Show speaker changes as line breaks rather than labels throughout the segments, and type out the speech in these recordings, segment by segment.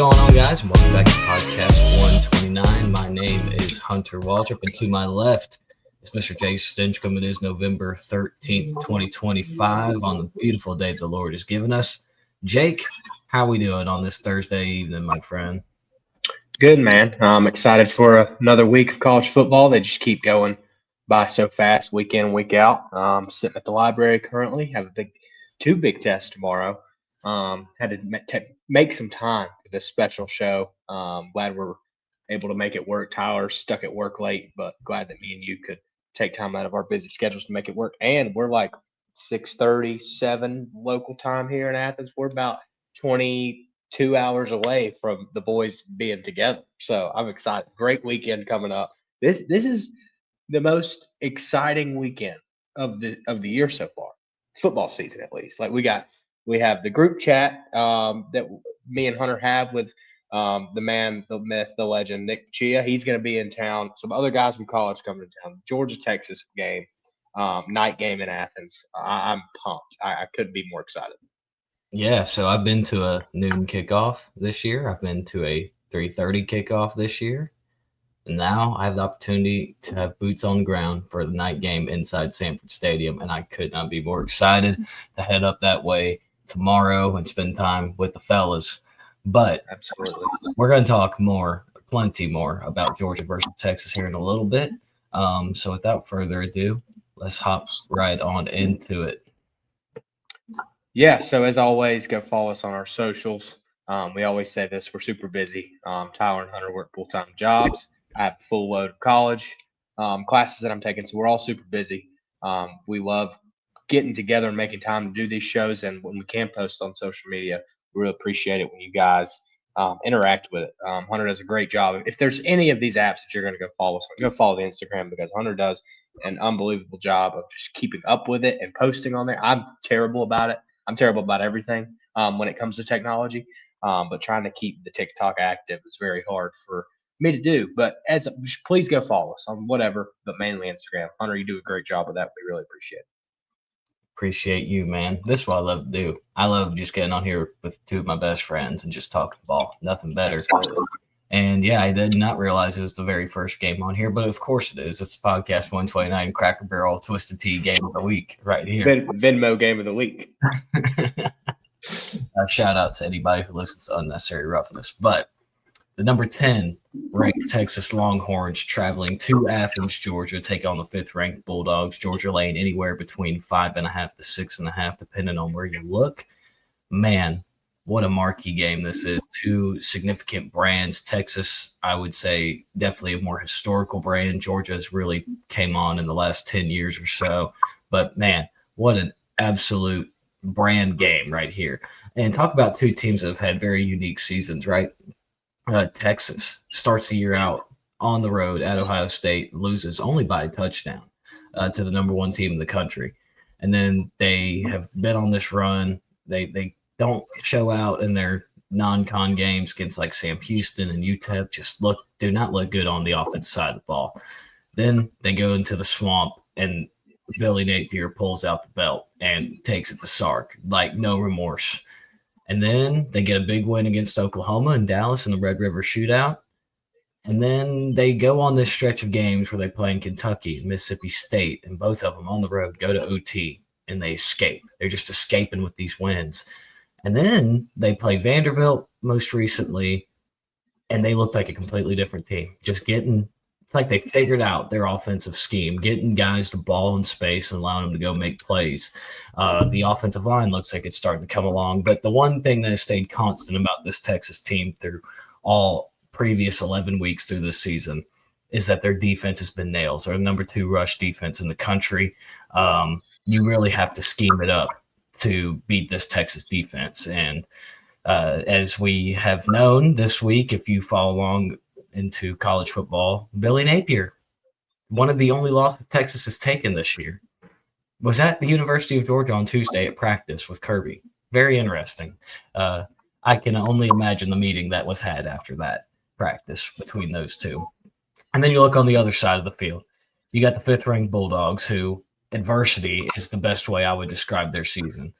going on, guys? And welcome back to podcast 129. My name is Hunter Waldrop, and to my left is Mr. Jay Stinchcomb. It is November 13th, 2025, on the beautiful day the Lord has given us. Jake, how are we doing on this Thursday evening, my friend?
Good, man. I'm excited for another week of college football. They just keep going by so fast, week in, week out. Sitting at the library currently. Have two big tests tomorrow. Had to make some time for this special show. Glad we're able to make it work. Tyler's stuck at work late, but glad that me and you could take time out of our busy schedules to make it work. And we're like 6:37 local time here in Athens. We're about 22 hours away from the boys being together. So I'm excited. Great weekend coming up. This is the most exciting weekend of the year so far. Football season, at least. Like we have the group chat that me and Hunter have with the man, the myth, the legend, Nick Chia. He's going to be in town. Some other guys from college coming to town. Georgia-Texas game, night game in Athens. I'm pumped. I couldn't be more excited.
Yeah, so I've been to a noon kickoff this year. I've been to a 3:30 kickoff this year. And now I have the opportunity to have boots on the ground for the night game inside Sanford Stadium, and I could not be more excited to head up that way tomorrow and spend time with the fellas. But
Absolutely,
we're going to talk plenty more about Georgia versus Texas here in a little bit. So without further ado, let's hop right on into it.
Yeah, so as always, go follow us on our socials. We always say this, we're super busy. Tyler and Hunter work full-time jobs. I have a full load of college classes that I'm taking, so we're all super busy. We love getting together and making time to do these shows, and when we can post on social media, we really appreciate it when you guys interact with it. Hunter does a great job. If there's any of these apps that you're going to go follow us on, go follow the Instagram, because Hunter does an unbelievable job of just keeping up with it and posting on there. I'm terrible about it. I'm terrible about everything when it comes to technology, but trying to keep the TikTok active is very hard for me to do. But please go follow us on whatever, but mainly Instagram. Hunter, you do a great job of that. We really appreciate it.
Appreciate you, man. This is what I love to do. I love just getting on here with two of my best friends and just talking ball. Nothing better.
Absolutely.
And yeah, I did not realize it was the very first game on here, but of course it is. It's podcast 129 Cracker Barrel Twisted Tea Game of the Week right here.
Venmo Game of the Week.
Shout out to anybody who listens to Unnecessary Roughness. But the number 10 ranked Texas Longhorns traveling to Athens, Georgia, take on the 5th ranked Bulldogs. Georgia laying anywhere between 5.5 to 6.5, depending on where you look. Man, what a marquee game this is. Two significant brands. Texas, I would say, definitely a more historical brand. Georgia has really came on in the last 10 years or so. But, man, what an absolute brand game right here. And talk about two teams that have had very unique seasons, right? Texas starts the year out on the road at Ohio State, loses only by a touchdown to the number 1 team in the country. And then they have been on this run. They don't show out in their non-con games against like Sam Houston and UTEP. Do not look good on the offensive side of the ball. Then they go into the swamp and Billy Napier pulls out the belt and takes it to Sark, like no remorse. And then they get a big win against Oklahoma and Dallas in the Red River Shootout. And then they go on this stretch of games where they play in Kentucky and Mississippi State, and both of them on the road go to OT, and they escape. They're just escaping with these wins. And then they play Vanderbilt most recently, and they look like a completely different team. It's like they figured out their offensive scheme, getting guys the ball in space and allowing them to go make plays. The offensive line looks like it's starting to come along. But the one thing that has stayed constant about this Texas team through all previous 11 weeks through this season is that their defense has been nails. They're the number 2 rush defense in the country. You really have to scheme it up to beat this Texas defense. And as we have known this week, if you follow along into college football, Billy Napier, one of the only losses Texas has taken this year, was at the University of Georgia on Tuesday at practice with Kirby. Very interesting. I can only imagine the meeting that was had after that practice between those two. And then you look on the other side of the field. You got the 5th ranked Bulldogs, who adversity is the best way I would describe their season.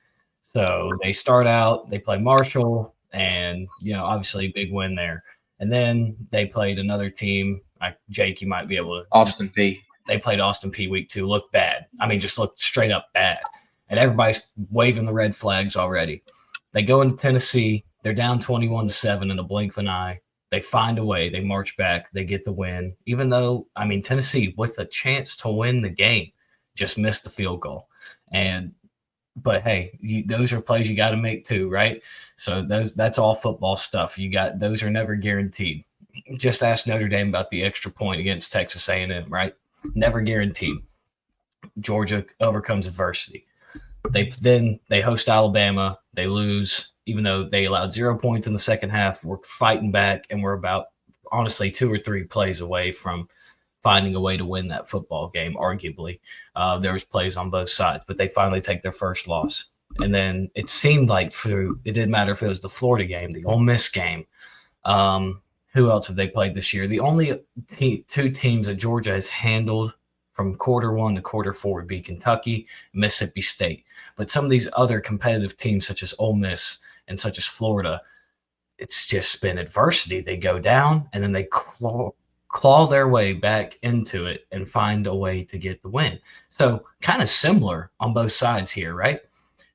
So they start out, they play Marshall, and obviously big win there. And then they played another team. Jake, you might be able to.
Austin Peay.
They played Austin Peay week 2. Looked bad. I mean, just looked straight up bad. And everybody's waving the red flags already. They go into Tennessee. They're down 21-7 in a blink of an eye. They find a way. They march back. They get the win. Even though, I mean, Tennessee, with a chance to win the game, just missed the field goal. But hey, those are plays you got to make too, right? So that's all football stuff. Those are never guaranteed. Just ask Notre Dame about the extra point against Texas A&M, right? Never guaranteed. Georgia overcomes adversity. They host Alabama. They lose, even though they allowed 0 points in the second half. We're fighting back, and we're about, honestly, 2 or 3 plays away from finding a way to win that football game, arguably. There was plays on both sides, but they finally take their first loss. And then it seemed like it didn't matter if it was the Florida game, the Ole Miss game. Who else have they played this year? The only 2 teams that Georgia has handled from quarter 1 to quarter 4 would be Kentucky, Mississippi State. But some of these other competitive teams, such as Ole Miss and such as Florida, it's just been adversity. They go down, and then they claw their way back into it and find a way to get the win. So kind of similar on both sides here, right?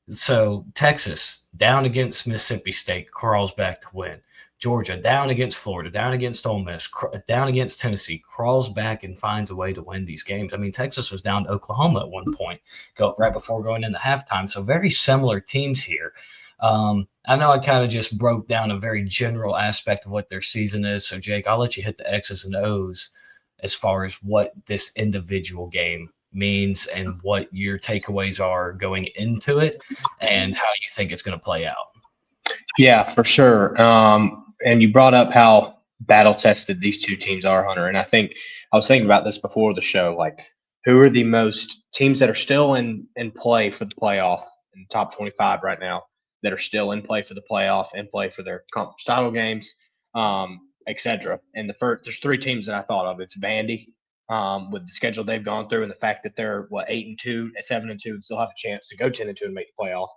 So Texas down against Mississippi State, crawls back to win. Georgia down against Florida, down against Ole Miss, down against Tennessee, crawls back and finds a way to win these games. I mean, Texas was down to Oklahoma at one point, right before going into halftime. So very similar teams here. I know I kind of just broke down a very general aspect of what their season is. So, Jake, I'll let you hit the X's and O's as far as what this individual game means and what your takeaways are going into it and how you think it's going to play out.
Yeah, for sure. And you brought up how battle-tested these 2 teams are, Hunter. And I was thinking about this before the show, like who are the most teams that are still in play for the playoff in the top 25 right now, that are still in play for the playoff, in play for their conference title games, etc. And there's 3 teams that I thought of. It's Vandy, with the schedule they've gone through and the fact that they're 8-2, 7-2, and still have a chance to go 10-2 and make the playoff,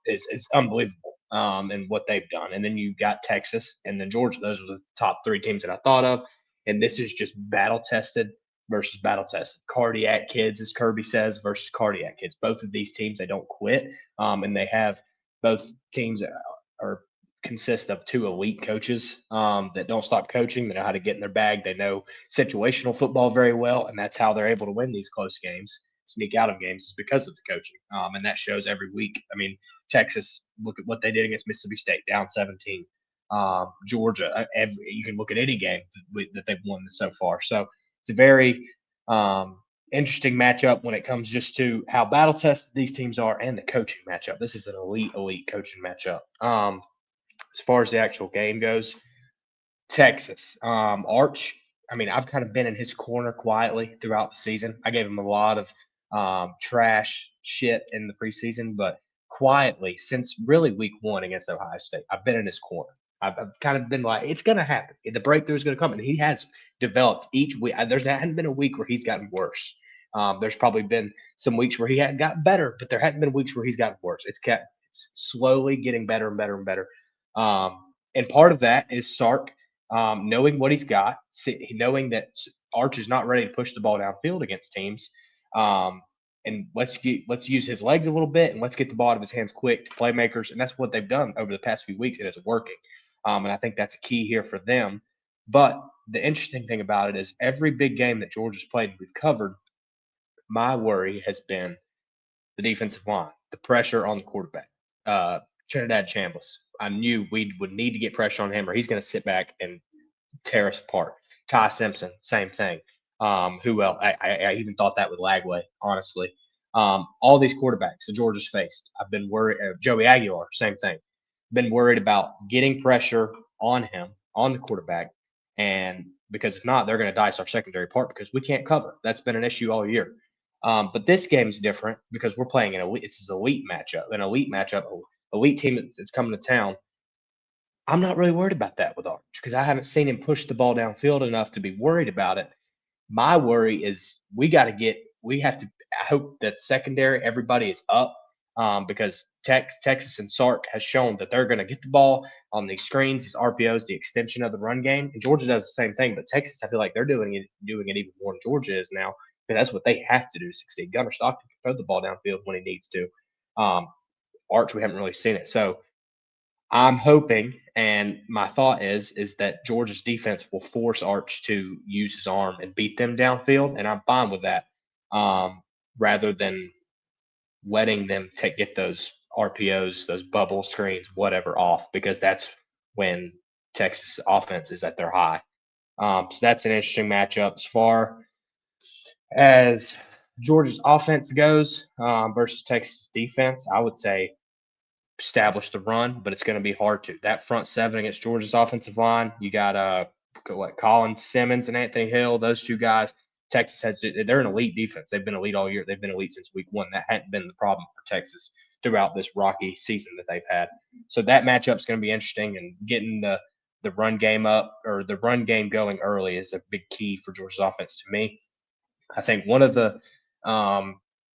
is unbelievable. And what they've done. And then you got Texas and then Georgia. Those are the top 3 teams that I thought of. And this is just battle tested versus battle tested. Cardiac kids, as Kirby says, versus cardiac kids. Both of these teams, they don't quit. And they have both teams consist of 2 elite coaches that don't stop coaching. They know how to get in their bag. They know situational football very well. And that's how they're able to win these close games, sneak out of games, is because of the coaching. And that shows every week. I mean, Texas, look at what they did against Mississippi State, down 17. Georgia, you can look at any game that they've won so far. So it's a very interesting matchup when it comes just to how battle tested these teams are and the coaching matchup. This is an elite coaching matchup. As far as the actual game goes, Texas, Arch, I mean, I've kind of been in his corner quietly throughout the season. I gave him a lot of trash shit in the preseason, but quietly, since really week 1 against Ohio State, I've been in his corner. I've kind of been like, it's going to happen. The breakthrough is going to come. And he has developed each week. There hasn't been a week where he's gotten worse. There's probably been some weeks where he hadn't gotten better, but there hadn't been weeks where he's gotten worse. It's slowly getting better and better and better. And part of that is Sark knowing what he's got, knowing that Arch is not ready to push the ball downfield against teams. And let's use his legs a little bit, and let's get the ball out of his hands quick to playmakers. And that's what they've done over the past few weeks, and it's working. And I think that's a key here for them. But the interesting thing about it is every big game that Georgia's played, we've covered, my worry has been the defensive line, the pressure on the quarterback. Trinidad Chambliss, I knew we would need to get pressure on him or he's going to sit back and tear us apart. Ty Simpson, same thing. Who else? I even thought that with Lagway, honestly. All these quarterbacks that Georgia's faced, I've been worried. Joey Aguilar, same thing. Been worried about getting pressure on him, on the quarterback, and because if not, they're going to dice our secondary part because we can't cover. That's been an issue all year. But this game's different because we're playing an elite matchup, elite team that's coming to town. I'm not really worried about that with Arch because I haven't seen him push the ball downfield enough to be worried about it. My worry is I hope that secondary, everybody is up because Texas and Sark has shown that they're going to get the ball on these screens, these RPOs, the extension of the run game. And Georgia does the same thing, but Texas, I feel like they're doing it even more than Georgia is now, because that's what they have to do to succeed. Gunnar Stockton can throw the ball downfield when he needs to. Arch, we haven't really seen it. So I'm hoping, and my thought is that Georgia's defense will force Arch to use his arm and beat them downfield, and I'm fine with that, rather than letting them get those RPOs, those bubble screens, whatever, off, because that's when Texas offense is at their high. So that's an interesting matchup. As far as Georgia's offense goes versus Texas defense, I would say establish the run, but it's going to be hard to. That front seven against Georgia's offensive line, you got Colin Simmons and Anthony Hill, those two guys. Texas they're an elite defense. They've been elite all year. They've been elite since week one. That hadn't been the problem for Texas throughout this rocky season that they've had. So that matchup's going to be interesting, and getting the run game up, or the run game going early, is a big key for Georgia's offense to me. I think one of the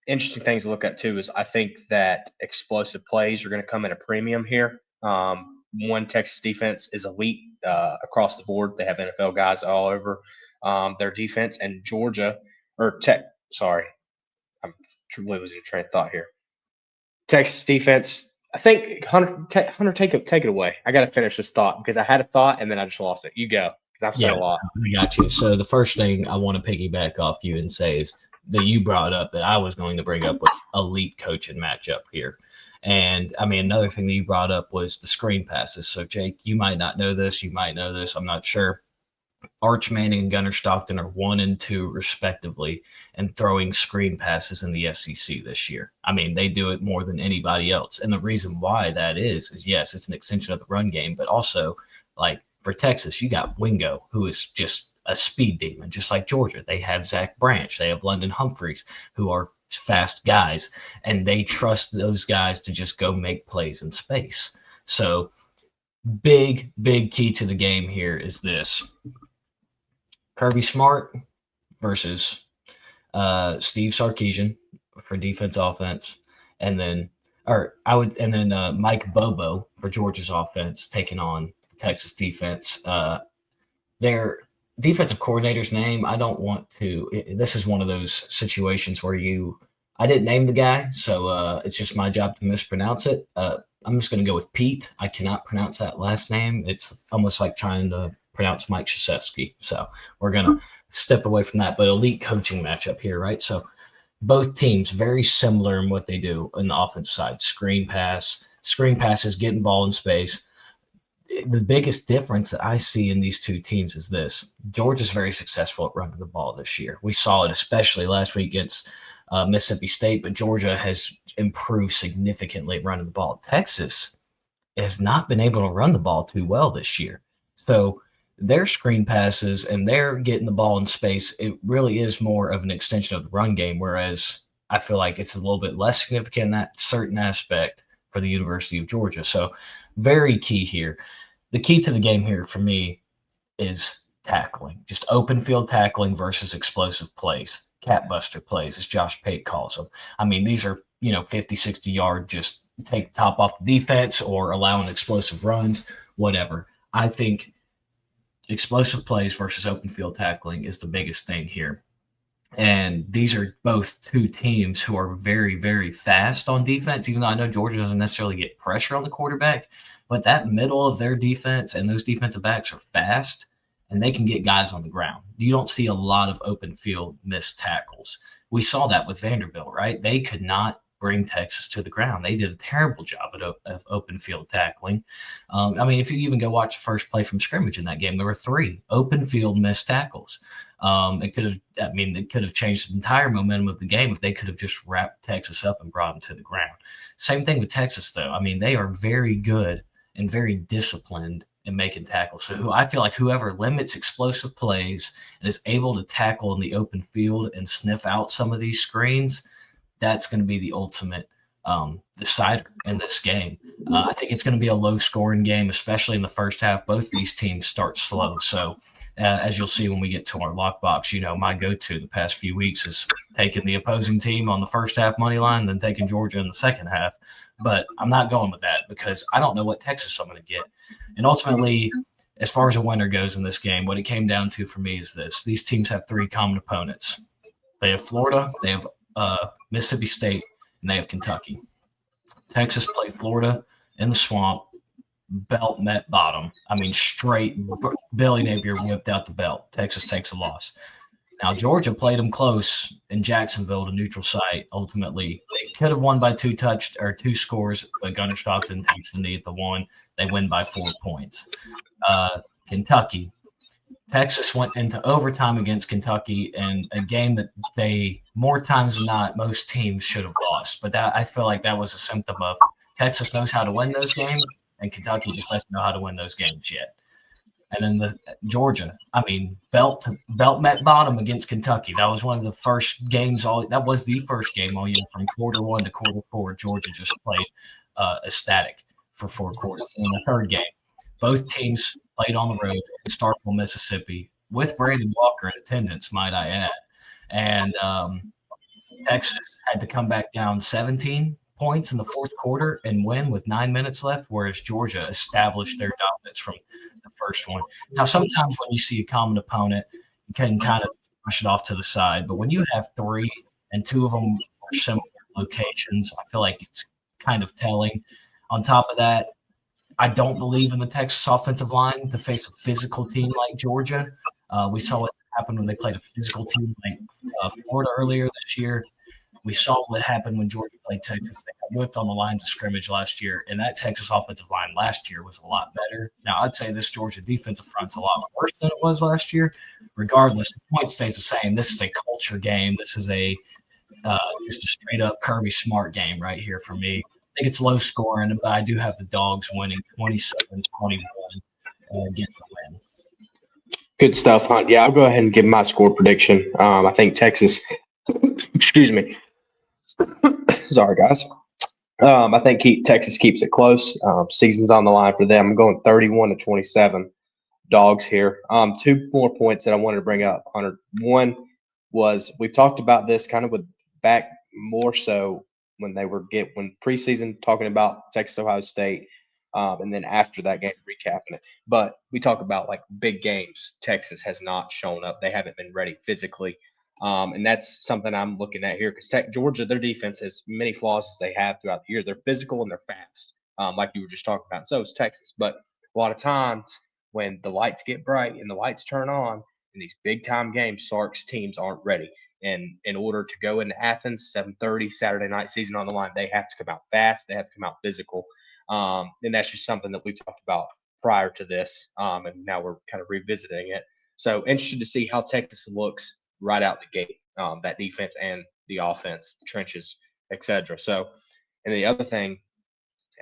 interesting things to look at too is I think that explosive plays are going to come at a premium here. One, Texas defense is elite across the board. They have NFL guys all over their defense, and Georgia I'm truly losing train of thought here. Texas defense, I think Hunter, take it away. I got to finish this thought because I had a thought and then I just lost it. You go, because I've said a lot.
I got you. So the first thing I want to piggyback off you and say is that you brought up that I was going to bring up was elite coaching matchup here. And I mean, another thing that you brought up was the screen passes. So Jake, you might not know this. You might know this. I'm not sure. Arch Manning and Gunnar Stockton are 1 and 2 respectively and throwing screen passes in the SEC this year. I mean, they do it more than anybody else. And the reason why that is yes, it's an extension of the run game, but also, like, for Texas, you got Wingo, who is just a speed demon, just like Georgia. They have Zach Branch. They have London Humphreys, who are fast guys, and they trust those guys to just go make plays in space. So big key to the game here is this. Kirby Smart versus Steve Sarkisian for defense offense, and then Mike Bobo for Georgia's offense taking on Texas defense. Their defensive coordinator's name, I don't want to. This is one of those situations where I didn't name the guy, so it's just my job to mispronounce it. I'm just going to go with Pete. I cannot pronounce that last name. It's almost like trying to pronounce Mike Krzyzewski. So we're going to step away from that, but elite coaching matchup here, right? So both teams very similar in what they do on the offense side. Screen passes, getting ball in space. The biggest difference that I see in these two teams is this. Georgia's very successful at running the ball this year. We saw it especially last week against Mississippi State, but Georgia has improved significantly at running the ball. Texas has not been able to run the ball too well this year. So their screen passes and they're getting the ball in space, it really is more of an extension of the run game, whereas I feel like it's a little bit less significant in that certain aspect for the University of Georgia. So very key here. The key to the game here for me is tackling, just open field tackling versus explosive plays, cat buster plays, as Josh Pate calls them. I mean, these are, 50, 60 yard, just take the top off the defense or allowing explosive runs, whatever. I think explosive plays versus open field tackling is the biggest thing here. And these are both two teams who are very, very fast on defense, even though I know Georgia doesn't necessarily get pressure on the quarterback, but that middle of their defense and those defensive backs are fast and they can get guys on the ground. You don't see a lot of open field missed tackles. We saw that with Vanderbilt, right? They could not bring Texas to the ground. They did a terrible job of open field tackling. If you even go watch the first play from scrimmage in that game, there were 3 open field missed tackles. It could have changed the entire momentum of the game if they could have just wrapped Texas up and brought them to the ground. Same thing with Texas, though. They are very good and very disciplined in making tackles. So I feel like whoever limits explosive plays and is able to tackle in the open field and sniff out some of these screens, that's going to be the ultimate decider in this game. I think it's going to be a low-scoring game, especially in the first half. Both of these teams start slow, so as you'll see when we get to our lock box, my go-to the past few weeks is taking the opposing team on the first half money line, then taking Georgia in the second half. But I'm not going with that because I don't know what Texas I'm going to get. And ultimately, as far as a winner goes in this game, what it came down to for me is this. These teams have three common opponents. They have Florida, they have Mississippi State, and they have Kentucky. Texas played Florida in the swamp. Belt met bottom. I mean, straight Billy Napier whipped out the belt. Texas takes a loss. Now, Georgia played them close in Jacksonville, the neutral site. Ultimately, they could have won by two scores, but Gunnar Stockton takes the knee at the one. They win by 4 points. Kentucky. Texas went into overtime against Kentucky in a game that they, more times than not, most teams should have lost. But I feel like that was a symptom of Texas knows how to win those games, and Kentucky just doesn't know how to win those games yet. And then the Georgia, belt met bottom against Kentucky. That was one of the first games. That was the first game all year from quarter one to quarter four. Georgia just played ecstatic for 4 quarters. In the third game, both teams played on the road in Starkville, Mississippi, with Brandon Walker in attendance, might I add. And Texas had to come back down 17 points in the fourth quarter and win with 9 minutes left, whereas Georgia established their dominance from the first one. Now, sometimes when you see a common opponent, you can kind of push it off to the side. But when you have three and two of them are similar locations, I feel like it's kind of telling. On top of that, I don't believe in the Texas offensive line to face a physical team like Georgia. We saw what happened when they played a physical team like Florida earlier this year. We saw what happened when Georgia played Texas. They got whipped on the lines of scrimmage last year, and that Texas offensive line last year was a lot better. Now, I'd say this Georgia defensive front's a lot worse than it was last year. Regardless, the point stays the same. This is a culture game. This is just a straight-up Kirby Smart game right here for me. I think it's low scoring, but I do have the Dogs winning 27-21 and getting the win.
Good stuff, Hunt. Yeah, I'll go ahead and give my score prediction. I think Texas – excuse me. Sorry, guys. I think Texas keeps it close. Season's on the line for them. I'm going 31-27 Dogs here. 2 more points that I wanted to bring up, Hunter. One was we've talked about this kind of with back more so when preseason talking about Texas Ohio State, and then after that game recapping it. But we talk about like big games. Texas has not shown up. They haven't been ready physically. And that's something I'm looking at here because Georgia, their defense has many flaws as they have throughout the year. They're physical and they're fast, like you were just talking about. So is Texas. But a lot of times when the lights get bright and the lights turn on in these big-time games, Sark's teams aren't ready. And in order to go into Athens, 7:30 Saturday night, season on the line, they have to come out fast. They have to come out physical. And that's just something that we've talked about prior to this, and now we're kind of revisiting it. So interested to see how Texas looks right out the gate, that defense and the offense, trenches, etc. So, and the other thing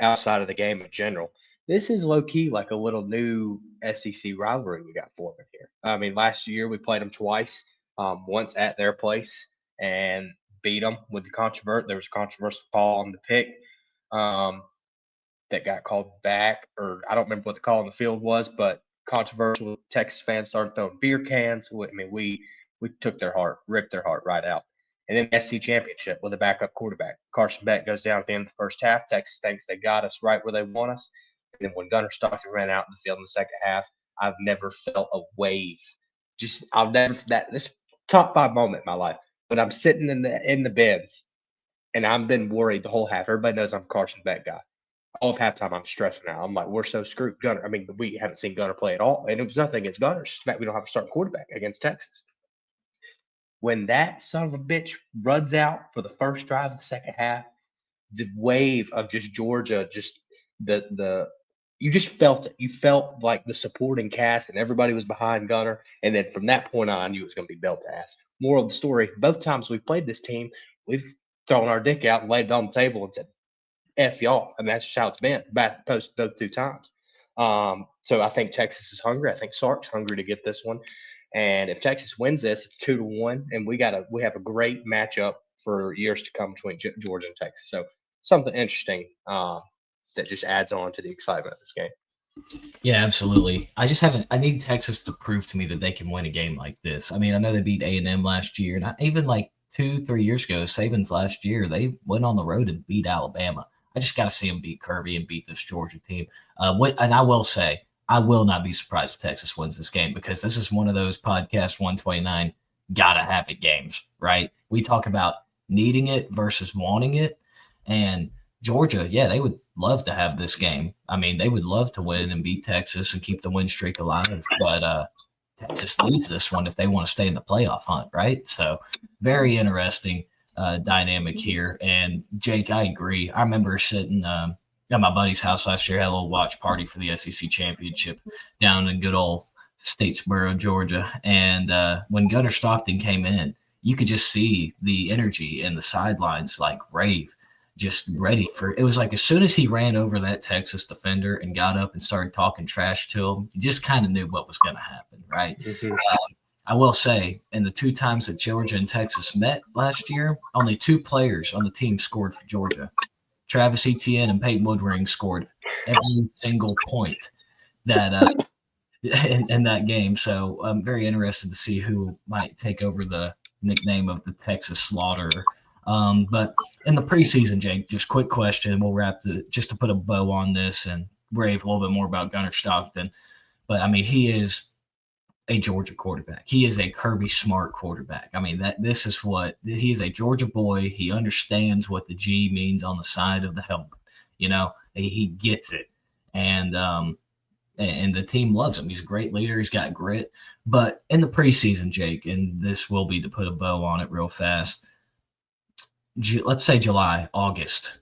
outside of the game in general, this is low-key like a little new SEC rivalry we got forming here. I mean, last year we played them twice, once at their place and beat them with there was a controversial call on the pick that got called back, or I don't remember what the call on the field was, but controversial. Texas fans started throwing beer cans. I mean, we took their heart, ripped their heart right out. And then the SC championship with a backup quarterback. Carson Beck goes down at the end of the first half. Texas thinks they got us right where they want us. And then when Gunnar Stockton ran out in the field in the second half, I've never felt a wave. This top 5 moment in my life. But I'm sitting in the bins, and I've been worried the whole half. Everybody knows I'm a Carson Beck guy. All of halftime, I'm stressing out. I'm like, we're so screwed. Gunnar. I mean, we haven't seen Gunnar play at all, and it was nothing against Gunnar. It's just the fact we don't have a starting quarterback against Texas. When that son of a bitch runs out for the first drive of the second half, the wave of just Georgia, just you just felt it. You felt like the supporting cast and everybody was behind Gunnar. And then from that point on, I knew it was going to be belt ass. Moral of the story, both times we've played this team, we've thrown our dick out and laid it on the table and said, F y'all. And that's just how it's been post those 2 times. So I think Texas is hungry. I think Sark's hungry to get this one. And if Texas wins this, it's 2-1, and we have a great matchup for years to come between Georgia and Texas. So something interesting that just adds on to the excitement of this game.
Yeah, absolutely. I need Texas to prove to me that they can win a game like this. I mean, I know they beat A&M last year, and even like 2-3 years ago, Saban's last year, they went on the road and beat Alabama. I just got to see them beat Kirby and beat this Georgia team. And I will say, I will not be surprised if Texas wins this game, because this is one of those podcast 129 gotta have it games, right? We talk about needing it versus wanting it, and Georgia, yeah, they would love to have this game. I mean, they would love to win and beat Texas and keep the win streak alive. But Texas needs this one if they want to stay in the playoff hunt, right? So very interesting dynamic here. And Jake, I agree. I remember sitting at my buddy's house last year, had a little watch party for the SEC championship down in good old Statesboro, Georgia. And when Gunnar Stockton came in, you could just see the energy in the sidelines, like rave, just ready for it. Was like as soon as he ran over that Texas defender and got up and started talking trash to him, you just kind of knew what was going to happen, right?
Mm-hmm.
I will say, in the 2 times that Georgia and Texas met last year, only 2 players on the team scored for Georgia. Travis Etienne and Peyton Woodring scored every single point that in that game. So I'm very interested to see who might take over the nickname of the Texas Slaughterer. But in the preseason, Jake, just quick question. We'll wrap just to put a bow on this and rave a little bit more about Gunnar Stockton. But I mean, he is a Georgia quarterback. He is a Kirby Smart quarterback. I mean, this is what he is, a Georgia boy. He understands what the G means on the side of the helmet. You know, he gets it. And the team loves him. He's a great leader. He's got grit. But in the preseason, Jake, and this will be to put a bow on it real fast, let's say July, August,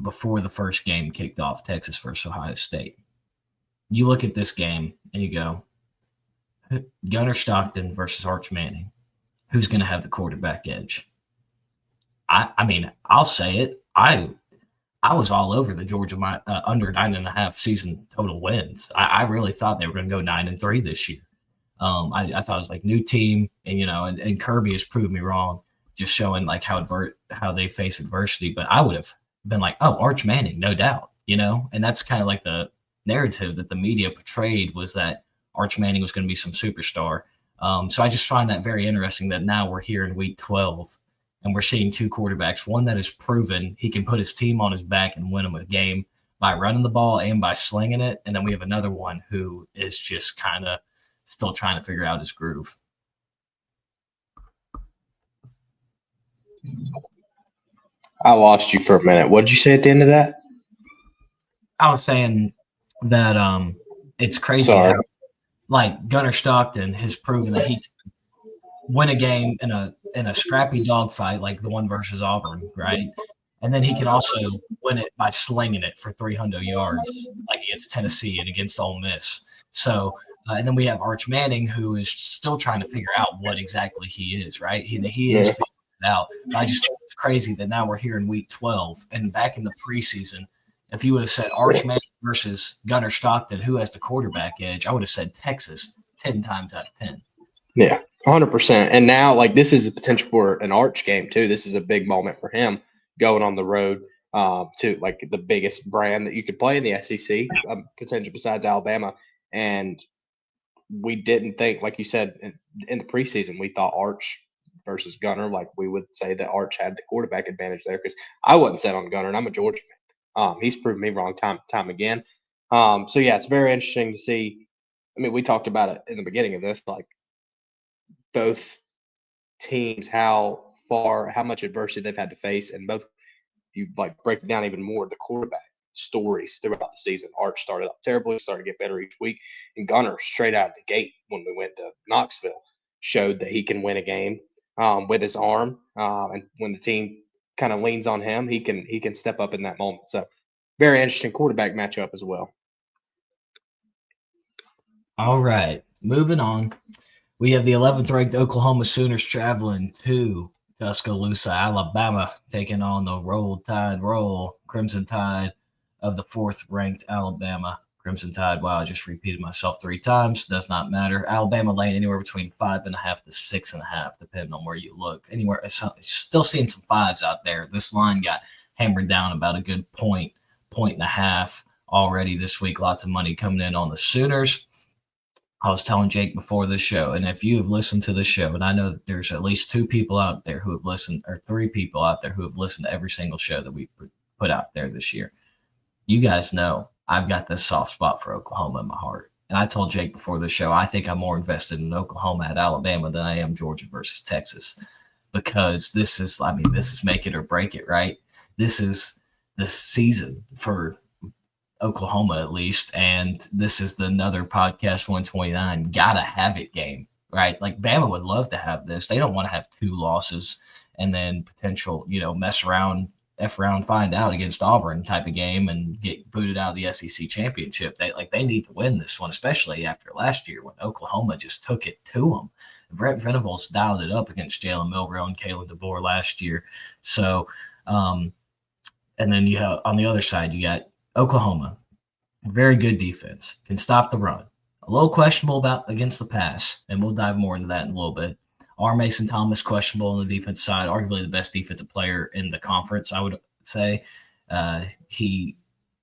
before the first game kicked off, Texas versus Ohio State. You look at this game and you go, Gunnar Stockton versus Arch Manning. Who's going to have the quarterback edge? I mean, I'll say it. I was all over the Georgia under 9.5 season total wins. I really thought they were going to go 9-3 this year. I thought it was like new team, and and Kirby has proved me wrong, just showing like how they face adversity. But I would have been like, oh, Arch Manning, no doubt, and that's kind of like the narrative that the media portrayed, was that Arch Manning was going to be some superstar. So I just find that very interesting that now we're here in week 12 and we're seeing 2 quarterbacks, one that has proven he can put his team on his back and win them a game by running the ball and by slinging it. And then we have another one who is just kind of still trying to figure out his groove.
I lost you for a minute. What did you say at the end of that?
I was saying that it's crazy how, like, Gunnar Stockton has proven that he can win a game in a scrappy dogfight like the one versus Auburn, right? And then he can also win it by slinging it for 300 yards, like against Tennessee and against Ole Miss. So, and then we have Arch Manning, who is still trying to figure out what exactly he is, right? He is figuring it out. I just think it's crazy that now we're here in week 12, and back in the preseason, if you would have said Arch Manning versus Gunnar Stockton, who has the quarterback edge, I would have said Texas 10 times out of 10.
Yeah, 100%. And now, like, this is a potential for an Arch game, too. This is a big moment for him going on the road to, like, the biggest brand that you could play in the SEC, potentially besides Alabama. And we didn't think, like you said, in the preseason, we thought Arch versus Gunnar, like, we would say that Arch had the quarterback advantage there, because I wasn't set on Gunnar, and I'm a Georgia fan. He's proven me wrong time again. So, yeah, it's very interesting to see. I mean, we talked about it in the beginning of this, like, both teams, how much adversity they've had to face, and both, you like break it down even more, the quarterback stories throughout the season. Arch started off terribly, started to get better each week, and Gunnar, straight out of the gate when we went to Knoxville, showed that he can win a game with his arm, and when the team kind of leans on him, he can step up in that moment. So, very interesting quarterback matchup as well.
All right, moving on. We have the 11th ranked Oklahoma Sooners traveling to Tuscaloosa, Alabama, taking on the Crimson Tide of the 4th ranked Alabama. Crimson Tide, wow, I just repeated myself 3 times. Does not matter. Alabama laying anywhere between 5.5 to 6.5, depending on where you look. Anywhere, still seeing some 5s out there. This line got hammered down about a good point and a half already this week. Lots of money coming in on the Sooners. I was telling Jake before the show, and if you have listened to the show, and I know that there's at least 2 people out there who have listened, or 3 people out there who have listened to every single show that we put out there this year. You guys know I've got this soft spot for Oklahoma in my heart. And I told Jake before the show, I think I'm more invested in Oklahoma at Alabama than I am Georgia versus Texas, because this is make it or break it, right? This is the season for Oklahoma, at least, and this is another podcast 129 gotta have it game, right? Like Bama would love to have this. They don't want to have 2 losses and then potential, mess around, F around, find out against Auburn type of game and get booted out of the SEC championship. They need to win this one, especially after last year when Oklahoma just took it to them. Brett Venables dialed it up against Jalen Milroe and Kalen DeBoer last year. So, and then you have on the other side, you got Oklahoma, very good defense, can stop the run. A little questionable about against the pass, and we'll dive more into that in a little bit. R. Mason Thomas, questionable on the defense side, arguably the best defensive player in the conference, I would say. He,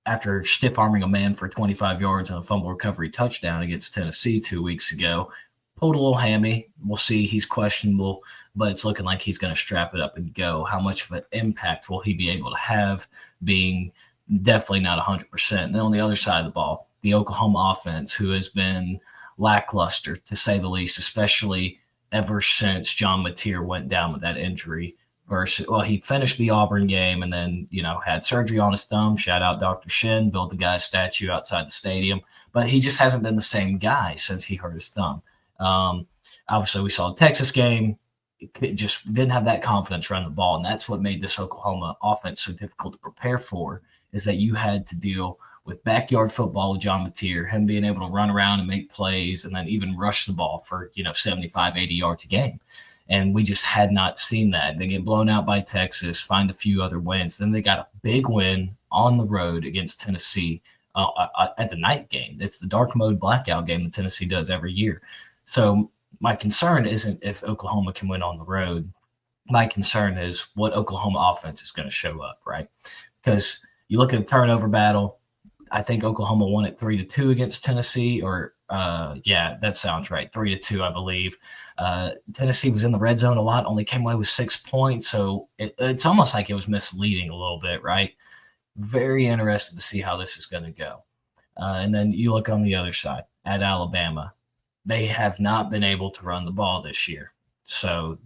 after stiff-arming a man for 25 yards on a fumble recovery touchdown against Tennessee 2 weeks ago, pulled a little hammy. We'll see. He's questionable, but it's looking like he's going to strap it up and go. How much of an impact will he be able to have, being definitely not 100%? And then on the other side of the ball, the Oklahoma offense, who has been lackluster, to say the least, especially ever since John Mateer went down with that injury. He finished the Auburn game and then, had surgery on his thumb. Shout out Dr. Shin, built the guy's statue outside the stadium. But he just hasn't been the same guy since he hurt his thumb. Obviously, we saw the Texas game. It just didn't have that confidence running the ball, and that's what made this Oklahoma offense so difficult to prepare for, is that you had to deal with backyard football with John Mateer, him being able to run around and make plays and then even rush the ball for, 75, 80 yards a game. And we just had not seen that. They get blown out by Texas, find a few other wins. Then they got a big win on the road against Tennessee at the night game. It's the dark mode blackout game that Tennessee does every year. So my concern isn't if Oklahoma can win on the road. My concern is what Oklahoma offense is going to show up, right? Because you look at the turnover battle, I think Oklahoma won it 3-2 against Tennessee, that sounds right, 3-2, I believe. Tennessee was in the red zone a lot, only came away with 6 points, so it's almost like it was misleading a little bit, right? Very interested to see how this is going to go. And then you look on the other side at Alabama. They have not been able to run the ball this year. So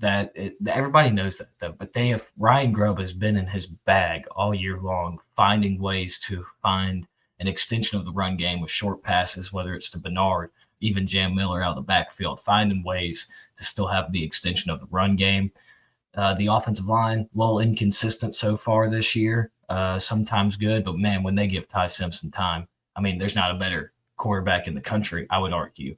everybody knows that, though. But Ryan Grubb has been in his bag all year long, finding ways to find an extension of the run game with short passes, whether it's to Bernard, even Jam Miller out of the backfield, finding ways to still have the extension of the run game. The offensive line, a little inconsistent so far this year, sometimes good, but man, when they give Ty Simpson time, there's not a better quarterback in the country, I would argue.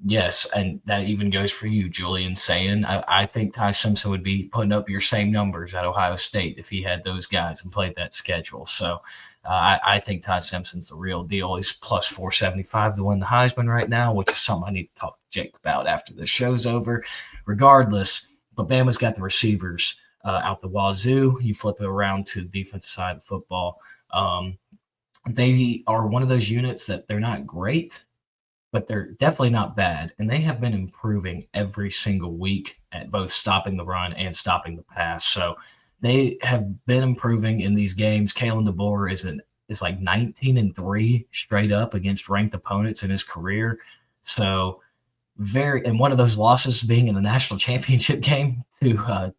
Yes, and that even goes for you, Julian, saying I think Ty Simpson would be putting up your same numbers at Ohio State if he had those guys and played that schedule. So I think Ty Simpson's the real deal. He's plus 475 to win the Heisman right now, which is something I need to talk to Jake about after the show's over. Regardless, but Bama's got the receivers out the wazoo. You flip it around to the defense side of football. They are one of those units that they're not great, but they're definitely not bad. And they have been improving every single week at both stopping the run and stopping the pass. So they have been improving in these games. Kalen DeBoer is like 19-3 straight up against ranked opponents in his career. So and one of those losses being in the national championship game to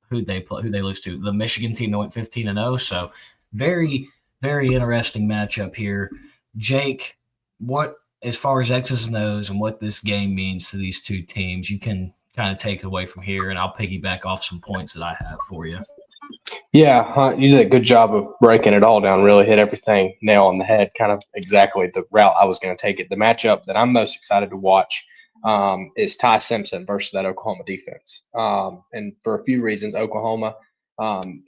who they lose to, the Michigan team that went 15-0. So very, very interesting matchup here. Jake, what, as far as X's and O's and what this game means to these two teams, you can kind of take it away from here, and I'll piggyback off some points that I have for you.
Yeah, you did a good job of breaking it all down, really hit everything nail on the head, kind of exactly the route I was going to take it. The matchup that I'm most excited to watch is Ty Simpson versus that Oklahoma defense. And for a few reasons, Oklahoma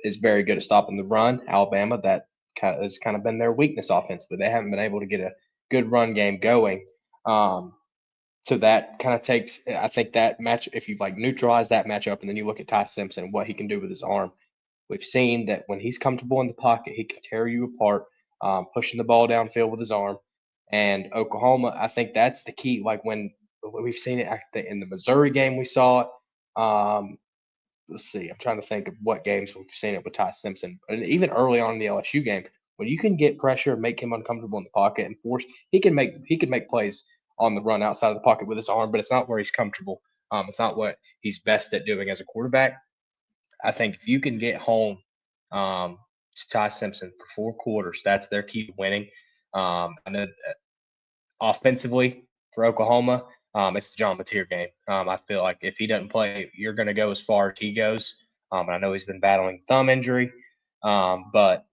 is very good at stopping the run. Alabama, that has kind of been their weakness offensively. They haven't been able to get a good run game going. So that kind of takes, I think that match, if you neutralize that matchup and then you look at Ty Simpson, what he can do with his arm, We've seen that when he's comfortable in the pocket, he can tear you apart, pushing the ball downfield with his arm. And Oklahoma, I think that's the key. Like when we've seen it in the Missouri game, we saw it. Let's see, I'm trying to think of what games we've seen it with Ty Simpson, and even early on in the LSU game, when you can get pressure, make him uncomfortable in the pocket, and force, he can make plays on the run outside of the pocket with his arm, but it's not where he's comfortable. It's not what he's best at doing as a quarterback. I think if you can get home to Ty Simpson for 4 quarters, that's their key to winning. I know offensively for Oklahoma, it's the John Mateer game. I feel like if he doesn't play, you're going to go as far as he goes. And I know he's been battling thumb injury, but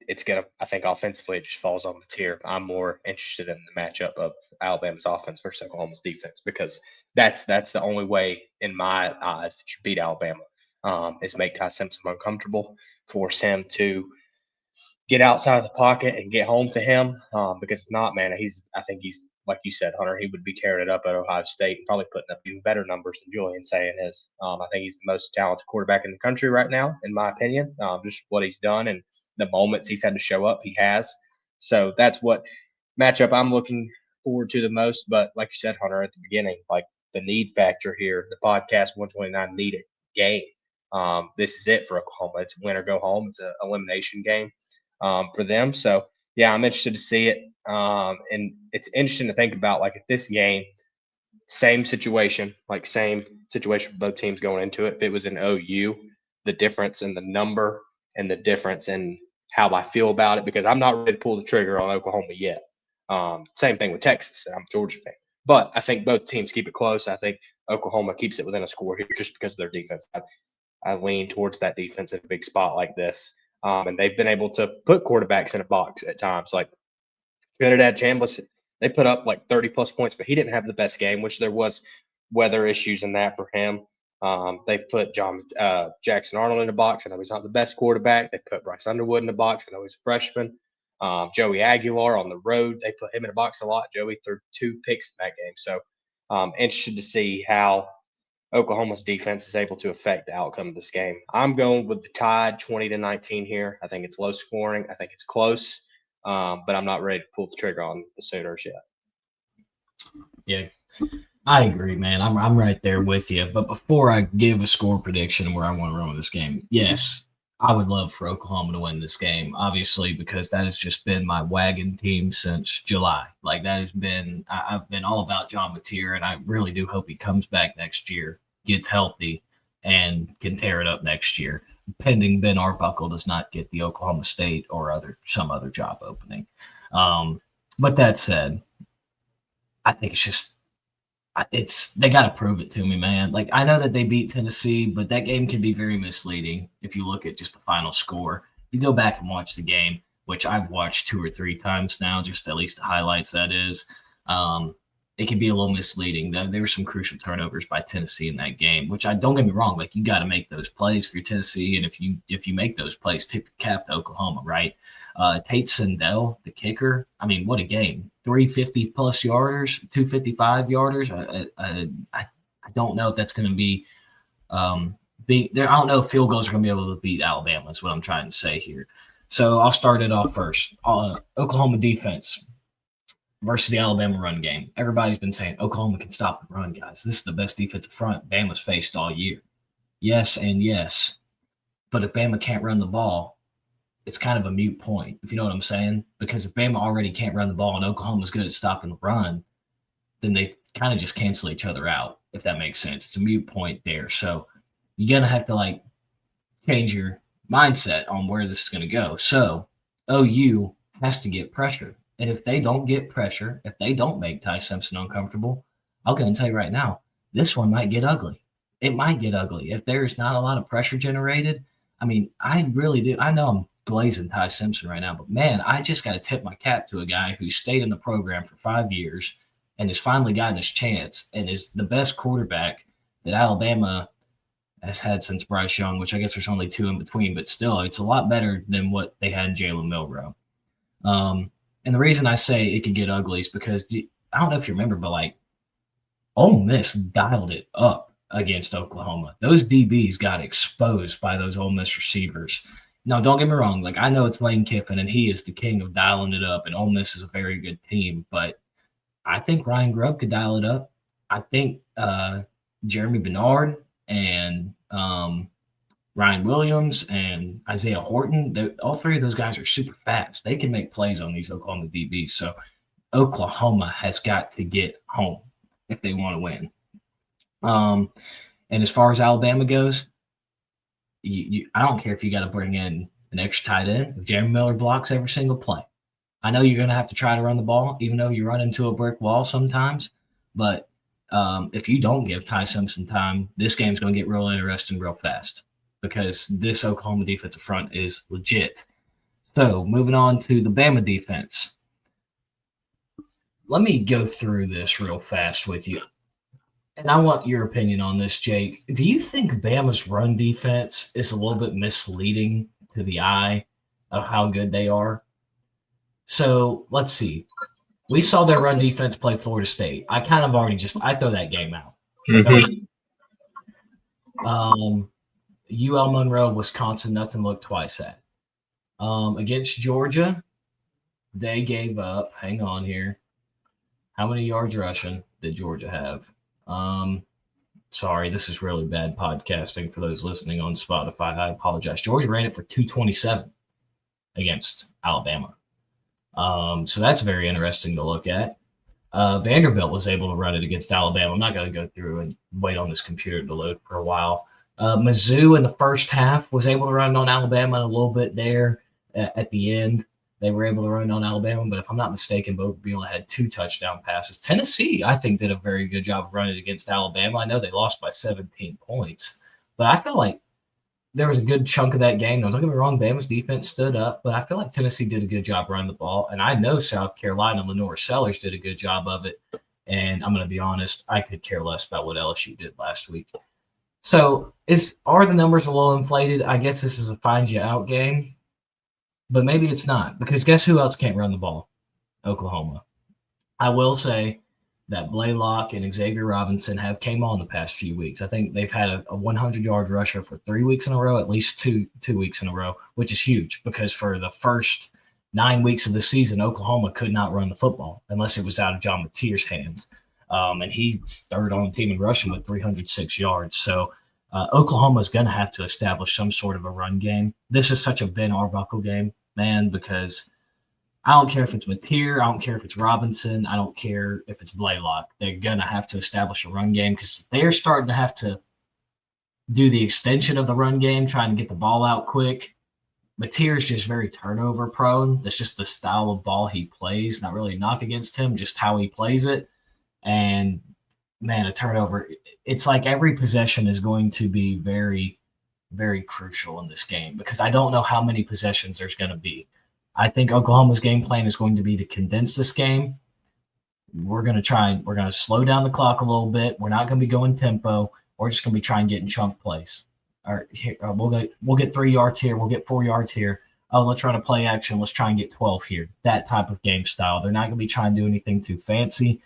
it's going to, I think offensively, it just falls on Mateer. I'm more interested in the matchup of Alabama's offense versus Oklahoma's defense because that's the only way, in my eyes, that you beat Alabama is make Ty Simpson uncomfortable, force him to get outside of the pocket and get home to him. Because if not, man, I think he's like you said, Hunter, he would be tearing it up at Ohio State and probably putting up even better numbers than Julian Sayin is. I think he's the most talented quarterback in the country right now, in my opinion. Just what he's done and the moments he's had to show up, he has. So that's what matchup I'm looking forward to the most. But like you said, Hunter, at the beginning, like the need factor here, the podcast 129 needed game. This is it for Oklahoma. It's win or go home. It's an elimination game for them. So, yeah, I'm interested to see it. And it's interesting to think about, like, if this game, same situation for both teams going into it. If it was an OU, the difference in the number and the difference in how I feel about it, because I'm not ready to pull the trigger on Oklahoma yet. Same thing with Texas. I'm a Georgia fan. But I think both teams keep it close. I think Oklahoma keeps it within a score here just because of their defense. I lean towards that defense in a big spot like this. And they've been able to put quarterbacks in a box at times. Like Trinidad Chambliss, they put up like 30-plus points, but he didn't have the best game, which there was weather issues in that for him. They put Jackson Arnold in a box. I know he's not the best quarterback. They put Bryce Underwood in a box. I know he's a freshman. Joey Aguilar on the road, they put him in a box a lot. Joey threw 2 picks in that game. So interested to see how Oklahoma's defense is able to affect the outcome of this game. I'm going with the Tide 20-19 here. I think it's low scoring. I think it's close, but I'm not ready to pull the trigger on the Sooners yet.
Yeah, I agree, man. I'm right there with you. But before I give a score prediction where I want to run with this game, yes, I would love for Oklahoma to win this game, obviously, because that has just been my wagon team since July. Like, that has been – I've been all about John Mateer, and I really do hope he comes back next year, gets healthy, and can tear it up next year, pending Ben Arbuckle does not get the Oklahoma State or some other job opening. But that said, I think they got to prove it to me, man. Like, I know that they beat Tennessee, but that game can be very misleading if you look at just the final score. If you go back and watch the game, which I've watched 2 or 3 times now, just at least the highlights, that is, it can be a little misleading. There were some crucial turnovers by Tennessee in that game, which don't get me wrong, like, you got to make those plays for your Tennessee, and if you make those plays, tip your cap to Oklahoma, right? Tate Sindel, the kicker, I mean, what a game. 350-plus yarders, 255-yarders. I don't know if that's going to be there. I don't know if field goals are going to be able to beat Alabama is what I'm trying to say here. So I'll start it off first. Oklahoma defense versus the Alabama run game. Everybody's been saying Oklahoma can stop the run, guys. This is the best defensive front Bama's faced all year. Yes and yes. But if Bama can't run the ball, it's kind of a moot point, if you know what I'm saying. Because if Bama already can't run the ball and Oklahoma's good at stopping the run, then they kind of just cancel each other out, if that makes sense. It's a moot point there. So you're going to have to, change your mindset on where this is going to go. So OU has to get pressure. And if they don't get pressure, if they don't make Ty Simpson uncomfortable, I'm going to tell you right now, this one might get ugly. It might get ugly. If there's not a lot of pressure generated, I mean, I really do. I know I'm glazing Ty Simpson right now, but man, I just got to tip my cap to a guy who stayed in the program for 5 years and has finally gotten his chance and is the best quarterback that Alabama has had since Bryce Young, which I guess there's only 2 in between, but still, it's a lot better than what they had in Jalen Milroe. And the reason I say it could get ugly is because I don't know if you remember, but Ole Miss dialed it up against Oklahoma. Those DBs got exposed by those Ole Miss receivers. Now, don't get me wrong. Like, I know it's Lane Kiffin, and he is the king of dialing it up, and Ole Miss is a very good team, but I think Ryan Grubb could dial it up. I think Jeremy Bernard and Ryan Williams and Isaiah Horton, all three of those guys are super fast. They can make plays on these Oklahoma DBs. So Oklahoma has got to get home if they want to win. And as far as Alabama goes, I don't care if you got to bring in an extra tight end. If Jeremy Miller blocks every single play, I know you're going to have to try to run the ball, even though you run into a brick wall sometimes. But if you don't give Ty Simpson time, this game's going to get real interesting real fast because this Oklahoma defensive front is legit. So moving on to the Bama defense. Let me go through this real fast with you. And I want your opinion on this, Jake. Do you think Bama's run defense is a little bit misleading to the eye of how good they are? So let's see. We saw their run defense play Florida State. I kind of already I throw that game out.
Mm-hmm.
UL Monroe, Wisconsin, nothing looked twice at. Against Georgia, they gave up. Hang on here. How many yards rushing did Georgia have? Sorry, this is really bad podcasting for those listening on Spotify. I apologize. Georgia ran it for 227 against Alabama. So that's very interesting to look at. Vanderbilt was able to run it against Alabama. I'm not going to go through and wait on this computer to load for a while. Mizzou in the first half was able to run on Alabama a little bit there at the end. They were able to run on Alabama, but if I'm not mistaken, Bo Bieler had 2 touchdown passes. Tennessee, I think, did a very good job of running against Alabama. I know they lost by 17 points, but I feel like there was a good chunk of that game. No, don't get me wrong, Bama's defense stood up, but I feel like Tennessee did a good job running the ball, and I know South Carolina, Lenore Sellers did a good job of it, and I'm going to be honest, I could care less about what LSU did last week. So are the numbers a little inflated? I guess this is a find-you-out game. But maybe it's not, because guess who else can't run the ball? Oklahoma. I will say that Blaylock and Xavier Robinson have came on the past few weeks. I think they've had a 100-yard rusher for 3 weeks in a row, at least two weeks in a row, which is huge because for the first 9 weeks of the season, Oklahoma could not run the football unless it was out of John Mateer's hands. And he's third on the team in rushing with 306 yards. So Oklahoma is going to have to establish some sort of a run game. This is such a Ben Arbuckle game, man, because I don't care if it's Mateer, I don't care if it's Robinson, I don't care if it's Blaylock. They're going to have to establish a run game because they're starting to have to do the extension of the run game, trying to get the ball out quick. Mateer's just very turnover prone. That's just the style of ball he plays. Not really a knock against him, just how he plays it. And, man, a turnover, it's like every possession is going to be very, very crucial in this game because I don't know how many possessions there's going to be. I think Oklahoma's game plan is going to be to condense this game. We're going to slow down the clock a little bit. We're not going to be going tempo. We're just going to be trying to get in chunk plays. All right, we'll get 3 yards here. We'll get 4 yards here. Oh, let's run a play action. Let's try and get 12 here. That type of game style. They're not going to be trying to do anything too fancy.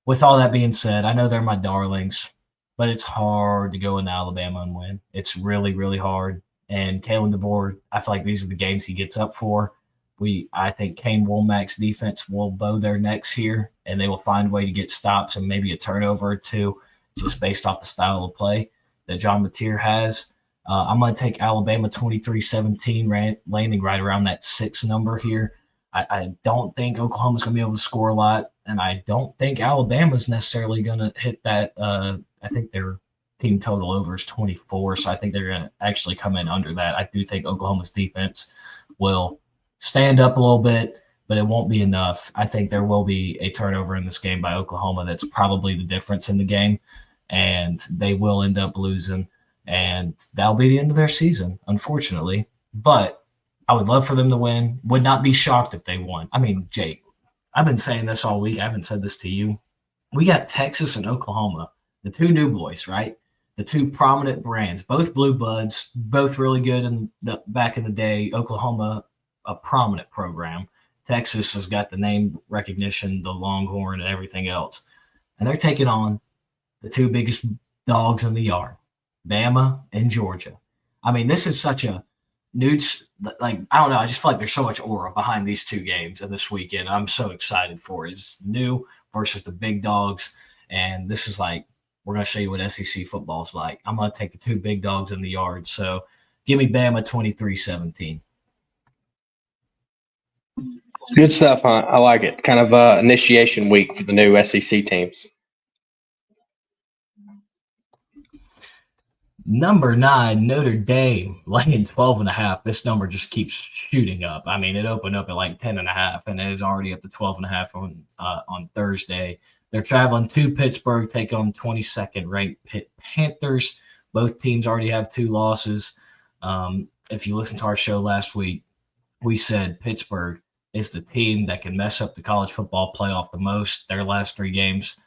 With all that being said, I know they're my darlings, but it's hard to go into Alabama and win. It's really, really hard. And Kalen DeBoer, I feel like these are the games he gets up for. I think Kane Womack's defense will bow their necks here, and they will find a way to get stops and maybe a turnover or two just based off the style of play that John Mateer has. I'm going to take Alabama 23-17, landing right around that 6 number here. I don't think Oklahoma's going to be able to score a lot, and I don't think Alabama's necessarily going to hit that. I think their team total over is 24, so I think they're going to actually come in under that. I do think Oklahoma's defense will stand up a little bit, but it won't be enough. I think there will be a turnover in this game by Oklahoma that's probably the difference in the game, and they will end up losing, and that'll be the end of their season, unfortunately. But I would love for them to win. Would not be shocked if they won. I mean, Jake, I've been saying this all week. I haven't said this to you. We got Texas and Oklahoma, the 2 new boys, right? The 2 prominent brands, both blue buds, both really good back in the day. Oklahoma, a prominent program. Texas has got the name recognition, the Longhorn, and everything else. And they're taking on the dogs in the yard, Bama and Georgia. I mean, this is such a Newt's like I don't know. I just feel like there's so much aura behind these two games and this weekend. I'm so excited for it. It's new versus the big dogs, and this is like we're gonna show you what SEC football is like. I'm gonna take the two big dogs in the yard. So give me Bama 23-17.
Good stuff, Hunt. I like it. Kind of initiation week for the new SEC teams.
Number 9, Notre Dame, laying 12.5. This number just keeps shooting up. I mean, it opened up at like 10.5, and it is already up to 12.5 on Thursday. They're traveling to Pittsburgh, take on 22nd ranked Pitt Panthers. Both teams already have 2 losses. If you listened to our show last week, we said Pittsburgh is the team that can mess up the college football playoff the most. Their last 3 games,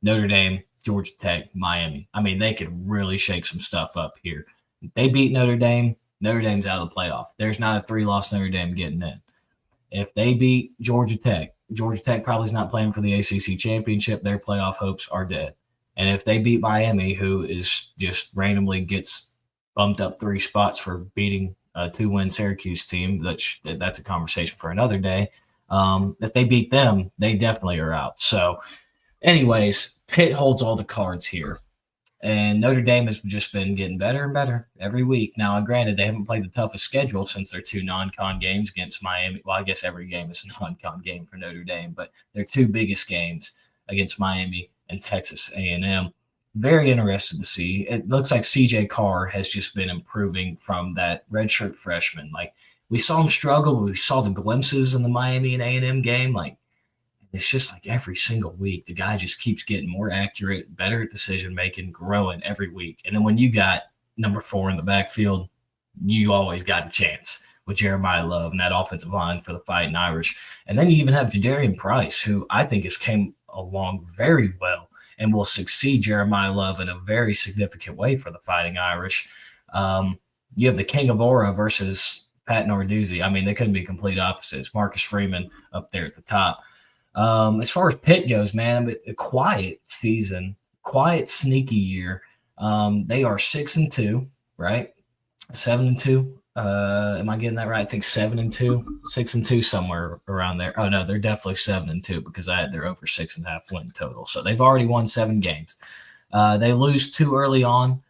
Notre Dame, Georgia Tech, Miami. I mean, they could really shake some stuff up here. If they beat Notre Dame's out of the playoff. There's not a 3-loss Notre Dame getting in. If they beat Georgia Tech probably is not playing for the ACC championship. Their playoff hopes are dead. And if they beat Miami, who is just randomly gets bumped up 3 spots for beating a 2-win Syracuse team, that's a conversation for another day. If they beat them, they definitely are out. So anyways, Pitt holds all the cards here. And Notre Dame has just been getting better and better every week. Now, granted, they haven't played the toughest schedule since their 2 non-con games against Miami. Well, I guess every game is a non-con game for Notre Dame, but their 2 biggest games against Miami and Texas A&M. Very interested to see. It looks like CJ Carr has just been improving from that redshirt freshman. Like, we saw him struggle, but we saw the glimpses in the Miami and A&M game. Like, it's just like every single week, the guy just keeps getting more accurate, better at decision making, growing every week. And then when you got number 4 in the backfield, you always got a chance with Jeremiah Love and that offensive line for the Fighting Irish. And then you even have Jadarian Price, who I think has came along very well and will succeed Jeremiah Love in a very significant way for the Fighting Irish. You have the King of Aura versus Pat Narduzzi. I mean, they couldn't be complete opposites. Marcus Freeman up there at the top. As far as Pitt goes, man, a quiet season, quiet, sneaky year. They are 6-2, right? 7-2. Am I getting that right? I think 7-2, 6-2, somewhere around there. Oh no, they're definitely 7-2 because I had their over 6.5 win total. So they've already won 7 games. They lose 2 early on.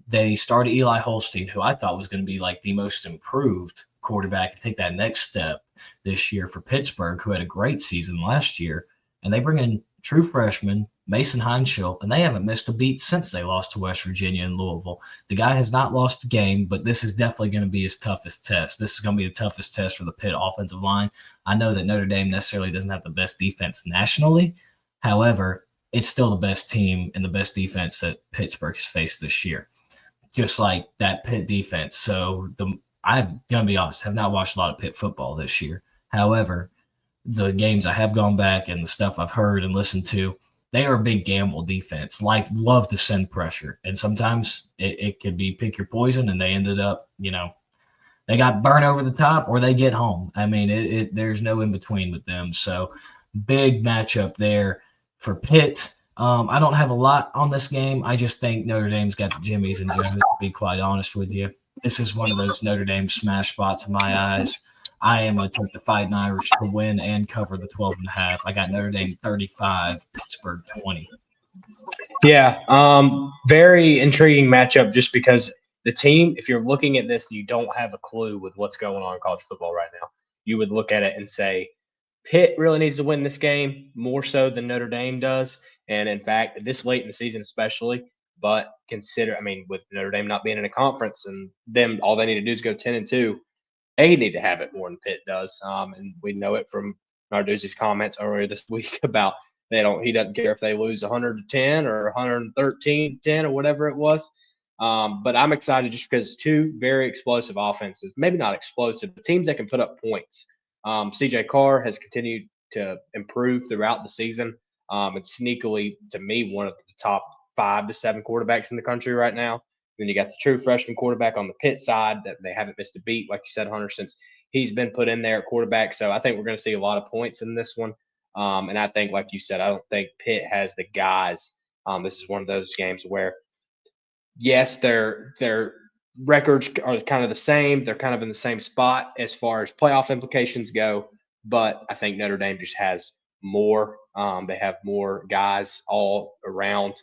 They started Eli Holstein, who I thought was going to be like the most improved quarterback and take that next step this year for Pittsburgh, who had a great season last year. And they bring in true freshman Mason Heinschel, and they haven't missed a beat since they lost to West Virginia and Louisville. The guy has not lost a game, but this is definitely going to be his toughest test. This is going to be the toughest test for the Pitt offensive line. I know that Notre Dame necessarily doesn't have the best defense nationally. However, it's still the best team and the best defense that Pittsburgh has faced this year, just like that Pitt defense. So I'm going to be honest, have not watched a lot of Pitt football this year. However, the games I have gone back and the stuff I've heard and listened to, they are a big gamble defense. Like, love to send pressure. And sometimes it could be pick your poison, and they ended up, they got burned over the top or they get home. I mean, there's no in between with them. So big matchup there for Pitt. I don't have a lot on this game. I just think Notre Dame's got the Jimmies and Jones, to be quite honest with you. This is one of those Notre Dame smash spots in my eyes. I am going to take the Fighting Irish to win and cover the 12.5. I got Notre Dame 35, Pittsburgh 20.
Yeah, very intriguing matchup just because the team, if you're looking at this and you don't have a clue with what's going on in college football right now, you would look at it and say, Pitt really needs to win this game more so than Notre Dame does. And in fact, this late in the season especially, but with Notre Dame not being in a conference and them, all they need to do is go 10-2. They need to have it more than Pitt does. And we know it from Narduzzi's comments earlier this week about he doesn't care if they lose 110 or 113-10 or whatever it was. But I'm excited just because 2 very explosive offenses, maybe not explosive, but teams that can put up points. CJ Carr has continued to improve throughout the season. It's sneakily, to me, one of the top 5 to 7 quarterbacks in the country right now. Then you got the true freshman quarterback on the Pitt side that they haven't missed a beat, like you said, Hunter, since he's been put in there at quarterback. So I think we're going to see a lot of points in this one. And I think, like you said, I don't think Pitt has the guys. This is one of those games where yes, their records are kind of the same. They're kind of in the same spot as far as playoff implications go. But I think Notre Dame just has more. They have more guys all around.